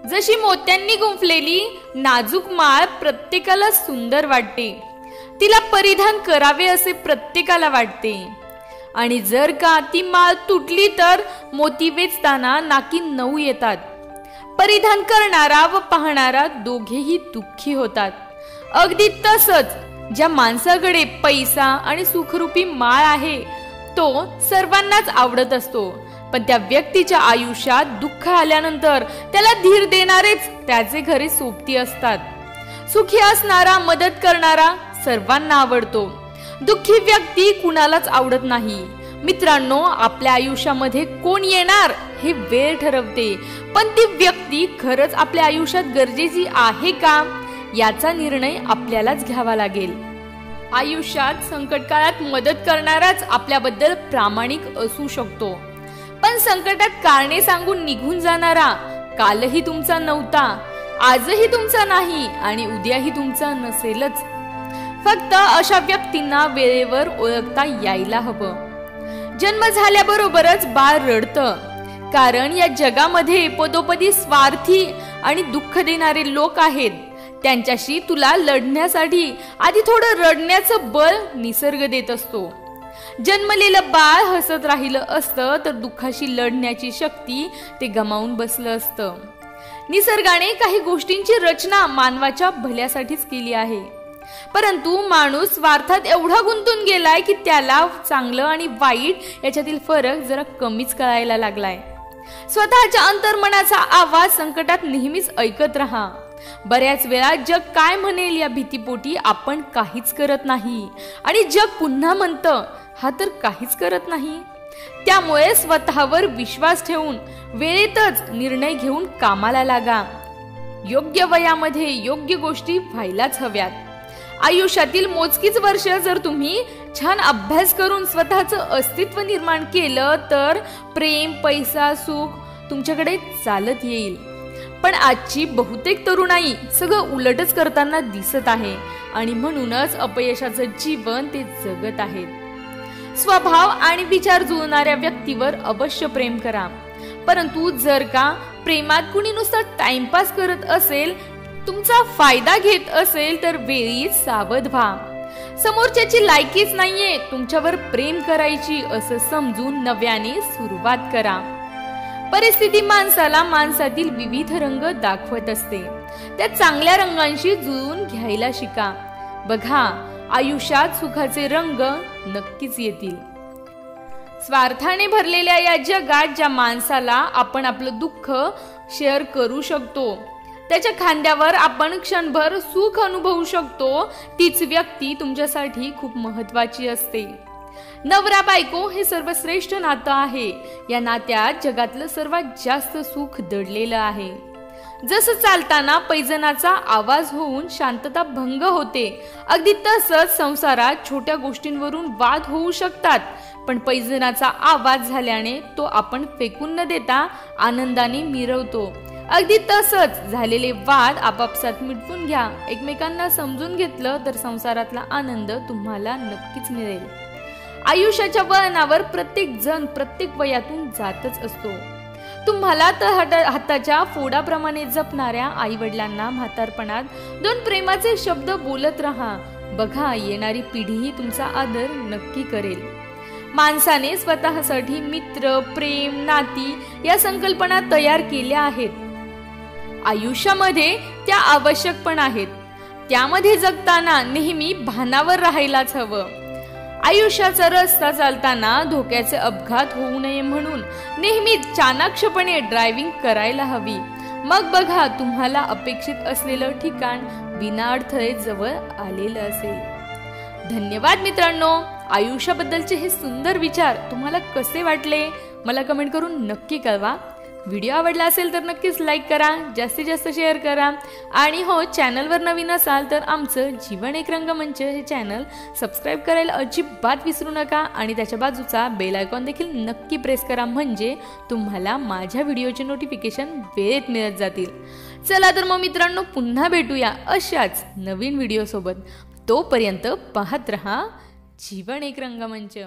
जशी मोत्यांनी गुंफलेली नाजूक माळ प्रत्येकाला सुंदर वाटते, तिला परिधान करावे असे प्रत्येकाला वाटते। आणि जर का ती माळ तुटली तर मोती वेचताना नाकी 9 येतात। परिधान करणारा व पाहणारा दोघेही दुःखी होतात। अगदी तसंच ज्या माणसाकडे पैसा आणि सुखरूपी माळ आहे तो सर्वांनाच आवडत असतो, पण त्या व्यक्तीच्या आयुष्यात दुःख आल्यानंतर त्याला धीर देणारेच त्याचे खरे सोबती असतात। सुखी असणारा, मदत करणारा सर्वांना आवडतो, दुःखी व्यक्ती कुणालाच आवडत नाही। मित्रांनो, आपल्या आयुष्यामध्ये कोण येणार हे वेळ ठरवते, पण ती व्यक्ती खरंच आपल्या आयुष्यात गरजेची आहे का याचा निर्णय आपल्यालाच घ्यावा लागेल। आयुष्यात संकट काळात मदत करणाराच आपल्याबद्दल प्रामाणिक असू शकतो, पण संकटात कारणे सांगून निघून जाणारा कालही तुमचा नव्हता, आजही तुमचा नाही आणि उद्याही तुमचा नसेलच। फक्त अशा व्यक्तींना वेळेवर ओळखता यायला हवं। जन्म झाल्याबरोबरच बाळ रडतं, कारण या जगामध्ये पदोपदी स्वार्थी आणि दुःख देणारे लोक आहेत। त्यांच्याशी तुला लढण्यासाठी आधी थोडं रडण्याचं बळ निसर्ग देत असतो। जन्मलेलं बाळ हसत राहिलं असतं तर दुःखाशी लढण्याची शक्ती ते गमावून बसलं असतं। निसर्गाने काही गोष्टींची रचना मानवाच्या भल्यासाठीच केली आहे, परंतु माणूस स्वार्थात एवढा गुंतून गेलाय की त्याला चांगलं आणि वाईट याच्यातील फरक जरा कमीच कळायला लागलाय। स्वतःच्या अंतर्मनाचा आवाज संकटात नेहमीच ऐकत राहा। बऱ्याच वेळा जग काय म्हणेल या भीतीपोटी आपण काहीच करत नाही, आणि जग पुन्हा म्हणतं हा तर काहीच करत नाही। त्यामुळे स्वतःवर विश्वास ठेवून वेळेतच निर्णय घेऊन कामाला लागा। योग्य वयामध्ये योग्य गोष्टी व्हायलाच हव्यात। आयुष्यातील मोजकीच वर्ष जर तुम्ही छान अभ्यास करून स्वतःचं अस्तित्व निर्माण केलं तर प्रेम, पैसा, सुख तुमच्याकडे चालत येईल। पण आजची बहुतेक तरुणाई सगळं उलटच करताना दिसत आहे, आणि म्हणूनच अपयशाचं जीवन ते जगत आहेत। स्वभाव आणि विचार जुळणाऱ्या व्यक्तीवर अवश्य प्रेम करा, परंतु जर का प्रेमात कुणी नुसतं टाइमपास करत असेल, तुमचा फायदा घेत असेल तर वेळीच सावध व्हा। समोरच्याची लायकीच नाहीये तुमच्यावर प्रेम करायची असं समजून नव्याने सुरुवात करा। परिस्थिती माणसाला माणसातील विविध रंग दाखवत असते, त्या चांगल्या रंगांशी जुळवून घ्यायला शिका। बघा, आयुष्यात सुखाचे रंग नक्कीच येतील। स्वार्थाने भरलेल्या या जगात ज्या माणसाला आपण आपलं दुःख शेअर करू शकतो, त्याच्या खांद्यावर आपण क्षणभर सुख अनुभवू शकतो, तीच व्यक्ती तुमच्यासाठी खूप महत्वाची असते। नवरा बायको हे सर्वश्रेष्ठ नातं आहे। या नात्यात जगातलं सर्वात जास्त सुख दडलेलं आहे। जसं चालताना पैजणाचा आवाज होऊन शांतता भंग होते, अगदी तसंच संसारात छोट्या गोष्टींवरून वाद होऊ शकतात, पण पैजणाचा आवाज झाल्याने तो आपण फेकून न देता आनंदाने मिरवतो। अगदी तसंच झालेले वाद आपापसात मिटवून घ्या। एकमेकांना समजून घेतलं तर संसारातला आनंद तुम्हाला नक्कीच मिळेल। आयुष्याच्या वळणावर प्रत्येक जण प्रत्येक वयातून जातच असतो। तुम्हाला तर हाताच्या फोडाप्रमाणे जपणाऱ्या आई वडिलांना म्हातारपणात 2 प्रेमाचे शब्द बोलत राहा। बघा, येणारी पिढीही तुमचा आदर नक्की करेल। माणसाने स्वतःसाठी मित्र, प्रेम, नाती या संकल्पना तयार केल्या आहेत। आयुष्यामध्ये त्या आवश्यक पण आहेत, त्यामध्ये जगताना नेहमी भानावर राहायलाच हवं। आयुष्याचा रस्ता चालताना धोक्याचे अपघात होऊ नये म्हणून नेहमी चाणाक्षपणे ड्रायव्हिंग करायला हवी। मग बघा, तुम्हाला अपेक्षित असलेलं ठिकाण विनाअडथळे जवळ आलेलं असेल। धन्यवाद मित्रांनो, आयुष्याबद्दलचे हे सुंदर विचार तुम्हाला कसे वाटले मला कमेंट करून नक्की कळवा। व्हिडिओ आवडला असेल तर नक्कीच लाईक करा, जास्तीत जास्त शेअर करा, आणि हो, चॅनलवर नवीन असाल तर आमचं जीवन एक रंगमंच हे चॅनल सबस्क्राईब करायला अजिबात विसरू नका, आणि त्याच्या बाजूचा बेल आयकॉन देखील नक्की प्रेस करा, म्हणजे तुम्हाला माझ्या व्हिडिओचे नोटिफिकेशन वेळेत मिळत जातील। चला तर मग मित्रांनो, पुन्हा भेटूया अशाच नवीन व्हिडिओ सोबत। तोपर्यंत पाहत रहा जीवन एक रंगमंच।